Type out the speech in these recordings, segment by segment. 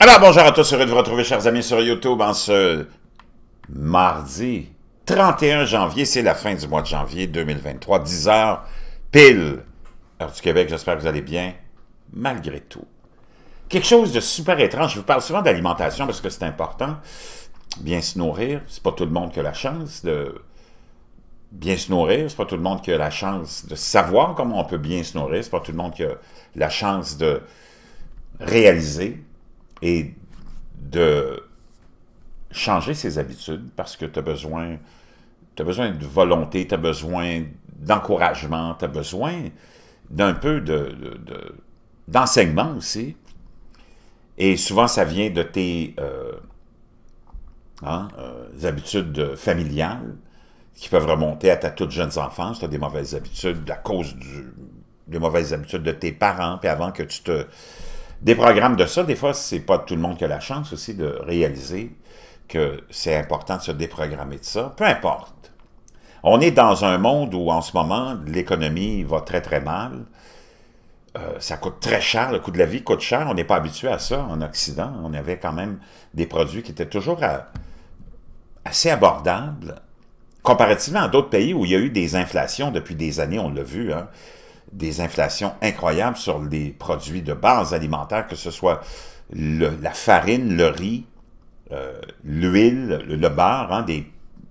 Alors, bonjour à tous, heureux de vous retrouver, chers amis, sur YouTube en ce mardi 31 janvier. C'est la fin du mois de janvier 2023, 10 heures pile. Heure du Québec, j'espère que vous allez bien, malgré tout. Quelque chose de super étrange, je vous parle souvent d'alimentation parce que c'est important. Bien se nourrir, c'est pas tout le monde qui a la chance de bien se nourrir, c'est pas tout le monde qui a la chance de savoir comment on peut bien se nourrir, c'est pas tout le monde qui a la chance de réaliser et de changer ses habitudes parce que tu as besoin de volonté, tu as besoin d'encouragement, tu as besoin d'un peu d'enseignement aussi. Et souvent, ça vient de tes habitudes familiales qui peuvent remonter à ta toute jeune enfance. Tu as des mauvaises habitudes à cause des mauvaises habitudes de tes parents, puis avant que tu te déprogrammes de ça, des fois, c'est pas tout le monde qui a la chance aussi de réaliser que c'est important de se déprogrammer de ça. Peu importe. On est dans un monde où, en ce moment, l'économie va très, très mal. Ça coûte très cher, le coût de la vie coûte cher. On n'est pas habitué à ça en Occident. On avait quand même des produits qui étaient toujours assez abordables, comparativement à d'autres pays où il y a eu des inflations depuis des années, on l'a vu, hein, des inflations incroyables sur les produits de base alimentaires, que ce soit la farine, le riz, l'huile, le beurre, hein,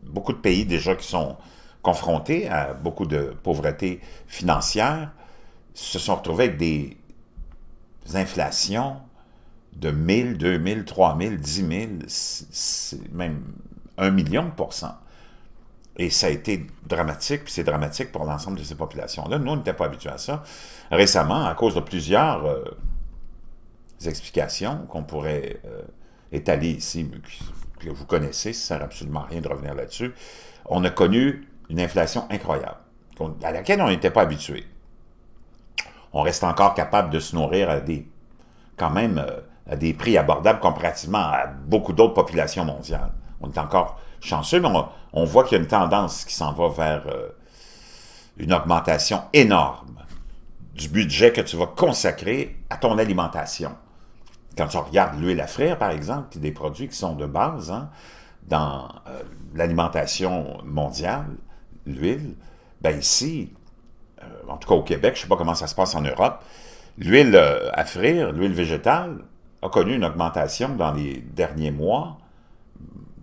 beaucoup de pays déjà qui sont confrontés à beaucoup de pauvreté financière, se sont retrouvés avec des inflations de 1000, 2000, 3000, 10 000, même 1 million de pourcents. Et ça a été dramatique, puis c'est dramatique pour l'ensemble de ces populations-là. Nous, on n'était pas habitués à ça. Récemment, à cause de plusieurs explications qu'on pourrait étaler ici, que vous connaissez, ça ne sert absolument à rien de revenir là-dessus, on a connu une inflation incroyable, à laquelle on n'était pas habitué. On reste encore capable de se nourrir à à des prix abordables comparativement à beaucoup d'autres populations mondiales. On est encore chanceux, mais on voit qu'il y a une tendance qui s'en va vers une augmentation énorme du budget que tu vas consacrer à ton alimentation. Quand tu regardes l'huile à frire, par exemple, qui est des produits qui sont de base dans l'alimentation mondiale, l'huile, ben ici, en tout cas au Québec, je ne sais pas comment ça se passe en Europe, l'huile à frire, l'huile végétale, a connu une augmentation dans les derniers mois,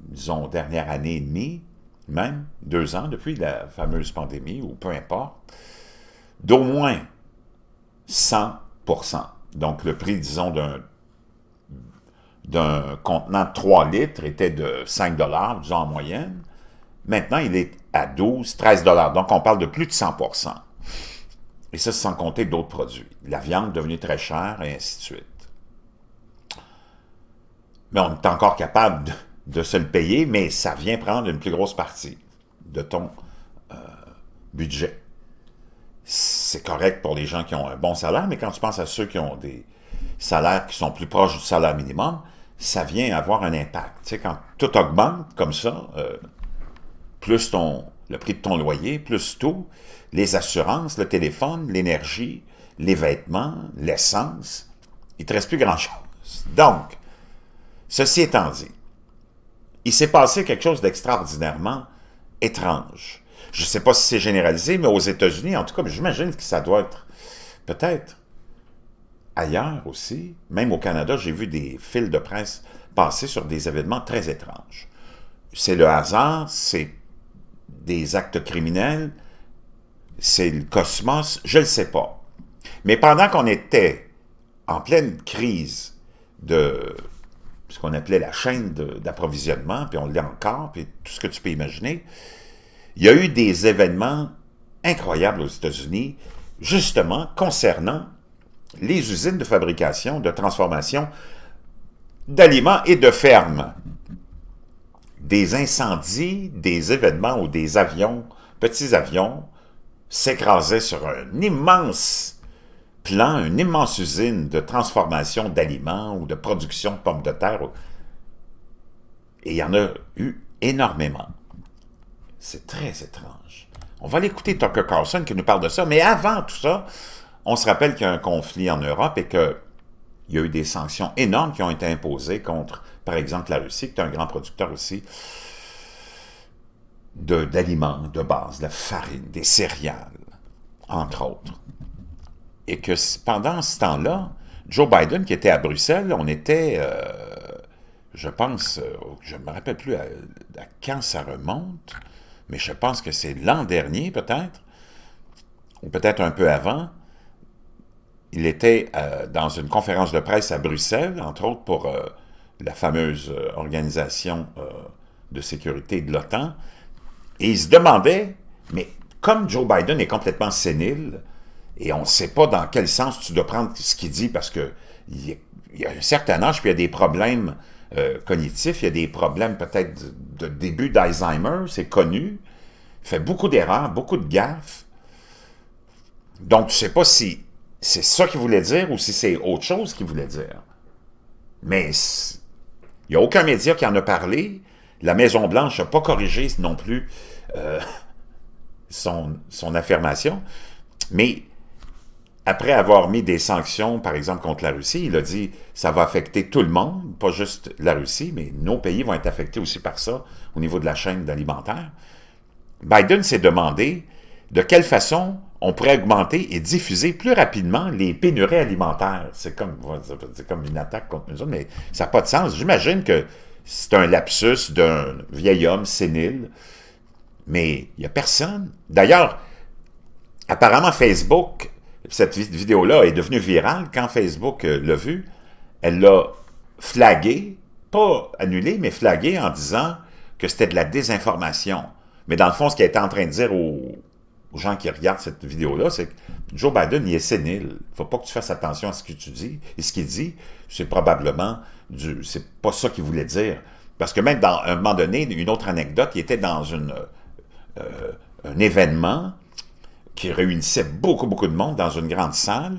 disons dernière année et demie, même 2 ans, depuis la fameuse pandémie, ou peu importe, d'au moins 100%. Donc le prix, disons, d'un contenant de 3 litres était de 5 $, disons en moyenne. Maintenant, il est à 12, 13 $. Donc on parle de plus de 100%. Et ça, sans compter d'autres produits. La viande devenue très chère, et ainsi de suite. Mais on est encore capable de se le payer, mais ça vient prendre une plus grosse partie de ton budget. C'est correct pour les gens qui ont un bon salaire, mais quand tu penses à ceux qui ont des salaires qui sont plus proches du salaire minimum, ça vient avoir un impact. Tu sais, quand tout augmente comme ça, plus le prix de ton loyer, plus tout, les assurances, le téléphone, l'énergie, les vêtements, l'essence, il ne te reste plus grand-chose. Donc, ceci étant dit, il s'est passé quelque chose d'extraordinairement étrange. Je ne sais pas si c'est généralisé, mais aux États-Unis, en tout cas, j'imagine que ça doit être peut-être ailleurs aussi. Même au Canada, j'ai vu des fils de presse passer sur des événements très étranges. C'est le hasard, c'est des actes criminels, c'est le cosmos, je ne le sais pas. Mais pendant qu'on était en pleine crise de ce qu'on appelait la chaîne d'approvisionnement, puis on l'est encore, puis tout ce que tu peux imaginer, il y a eu des événements incroyables aux États-Unis, justement concernant les usines de fabrication, de transformation d'aliments et de fermes. Des incendies, des événements où des avions, petits avions, s'écrasaient sur un immense plan, une immense usine de transformation d'aliments ou de production de pommes de terre. Et il y en a eu énormément. C'est très étrange. On va aller écouter Tucker Carlson qui nous parle de ça, mais avant tout ça, on se rappelle qu'il y a un conflit en Europe et que il y a eu des sanctions énormes qui ont été imposées contre, par exemple, la Russie, qui est un grand producteur aussi d'aliments de base, de la farine, des céréales, entre autres. Et que pendant ce temps-là, Joe Biden, qui était à Bruxelles, on était, je pense, je ne me rappelle plus à quand ça remonte, mais je pense que c'est l'an dernier peut-être, ou peut-être un peu avant. Il était dans une conférence de presse à Bruxelles, entre autres pour la fameuse organisation de sécurité de l'OTAN, et il se demandait, mais comme Joe Biden est complètement sénile, et on ne sait pas dans quel sens tu dois prendre ce qu'il dit, parce que il y a un certain âge, puis il y a des problèmes cognitifs, il y a des problèmes peut-être de début d'Alzheimer, c'est connu, il fait beaucoup d'erreurs, beaucoup de gaffes. Donc, tu ne sais pas si c'est ça qu'il voulait dire ou si c'est autre chose qu'il voulait dire. Mais il n'y a aucun média qui en a parlé. La Maison-Blanche n'a pas corrigé non plus son affirmation. Mais après avoir mis des sanctions, par exemple, contre la Russie, il a dit « ça va affecter tout le monde, pas juste la Russie, mais nos pays vont être affectés aussi par ça au niveau de la chaîne alimentaire ». Biden s'est demandé de quelle façon on pourrait augmenter et diffuser plus rapidement les pénuries alimentaires. C'est comme une attaque contre nous autres, mais ça n'a pas de sens. J'imagine que c'est un lapsus d'un vieil homme sénile, mais il n'y a personne. D'ailleurs, apparemment Facebook, cette vidéo-là est devenue virale. Quand Facebook l'a vue, elle l'a flagué, pas annulé, mais flagué en disant que c'était de la désinformation. Mais dans le fond, ce qu'elle était en train de dire aux gens qui regardent cette vidéo-là, c'est que Joe Biden, il est sénile. Il ne faut pas que tu fasses attention à ce que tu dis. Et ce qu'il dit, c'est probablement c'est pas ça qu'il voulait dire. Parce que même à un moment donné, une autre anecdote, il était dans un événement qui réunissait beaucoup de monde dans une grande salle,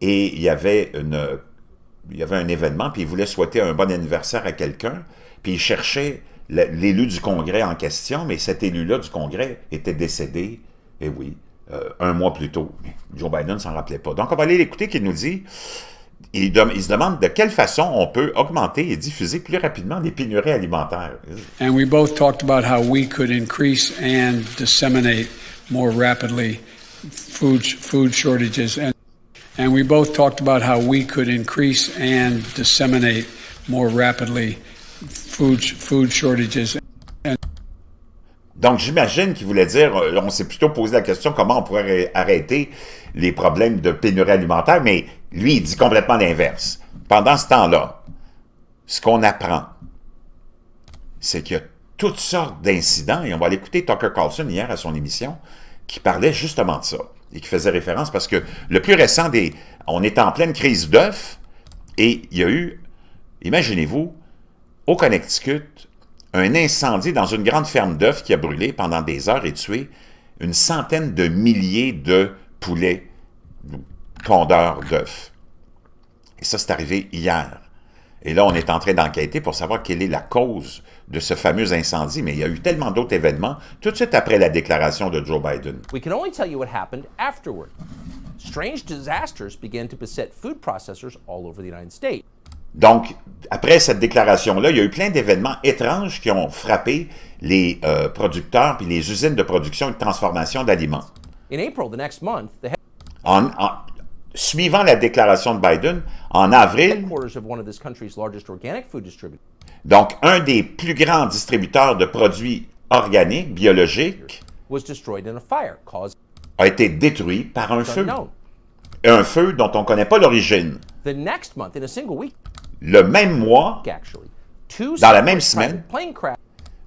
et il y avait un événement, puis il voulait souhaiter un bon anniversaire à quelqu'un, puis il cherchait l'élu du Congrès en question, mais cet élu-là du Congrès était décédé, et oui, un mois plus tôt. Mais Joe Biden ne s'en rappelait pas. Donc, on va aller l'écouter, qu'il nous dit, il se demande de quelle façon on peut augmenter et diffuser plus rapidement les pénuries alimentaires. And we both talked about how we could increase and disseminate more rapidly food shortages. And we both talked about how we could increase and disseminate more rapidly food shortages. Donc, j'imagine qu'il voulait dire, on s'est plutôt posé la question comment on pourrait arrêter les problèmes de pénurie alimentaire, mais lui, il dit complètement l'inverse. Pendant ce temps-là, ce qu'on apprend, c'est qu'il y a toutes sortes d'incidents, et on va l'écouter Tucker Carlson hier à son émission, qui parlait justement de ça, et qui faisait référence, parce que le plus récent on est en pleine crise d'œufs, et il y a eu, imaginez-vous, au Connecticut, un incendie dans une grande ferme d'œufs qui a brûlé pendant des heures et tué une centaine de milliers de poulets pondeurs d'œufs. Et ça, c'est arrivé hier. Et là, on est en train d'enquêter pour savoir quelle est la cause de ce fameux incendie, mais il y a eu tellement d'autres événements tout de suite après la déclaration de Joe Biden. We can only tell you what happened afterward. Strange disasters began to beset food processors all over the United States. Donc, après cette déclaration-là, il y a eu plein d'événements étranges qui ont frappé les producteurs puis les usines de production et de transformation d'aliments. In April, the next month, the suivant la déclaration de Biden, en avril, headquarters of one of this country's largest organic food distributors, donc un des plus grands distributeurs de produits organiques, biologiques, was destroyed in a fire caused a été détruit par un feu. unknown. Un feu dont on ne connaît pas l'origine. The next month, in a single week, Le même mois, actually, two dans la même separate semaine, plane crashes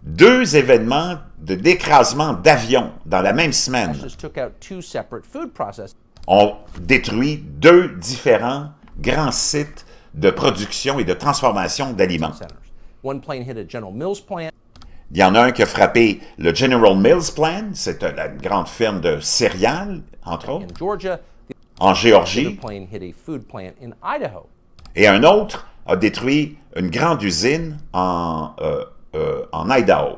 2 événements d'écrasement d'avions dans la même semaine took out two separate food processors. ont détruit 2 différents grands sites de production et de transformation d'aliments. One plane hit a General Mills plant. Il y en a un qui a frappé le General Mills Plant, c'est la grande ferme de céréales, entre autres, In Georgia, en the Géorgie, other plane hit a food plant in Idaho. et un autre a détruit une grande usine en Idaho.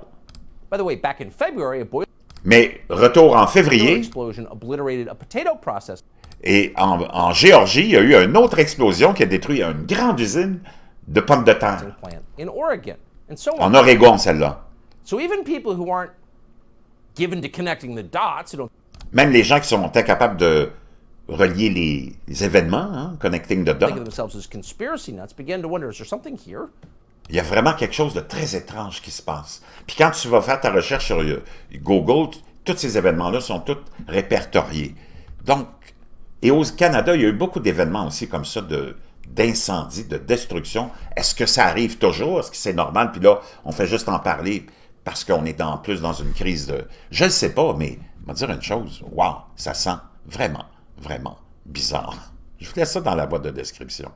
By the way, back in February, a boiler Mais retour en février, explosion obliterated a potato process. Et en Géorgie, il y a eu une autre explosion qui a détruit une grande usine de pommes de terre. Plant in Oregon, and so En on. Oregon, celle-là. So even people who aren't given to connecting the dots, who don't Même les gens qui sont incapables de relier les événements, hein, connecting the think of dots, themselves as conspiracy nuts, begin to wonder, is there something here? il y a vraiment quelque chose de très étrange qui se passe. Puis quand tu vas faire ta recherche sur Google, tous ces événements-là sont tous répertoriés. Donc, et au Canada, il y a eu beaucoup d'événements aussi comme ça, d'incendies, de destruction. Est-ce que ça arrive toujours? Est-ce que c'est normal? Puis là, on fait juste en parler parce qu'on est en plus dans une crise de... Je ne sais pas, mais on va dire une chose. Wow, ça sent vraiment, vraiment bizarre. Je vous laisse ça dans la boîte de description.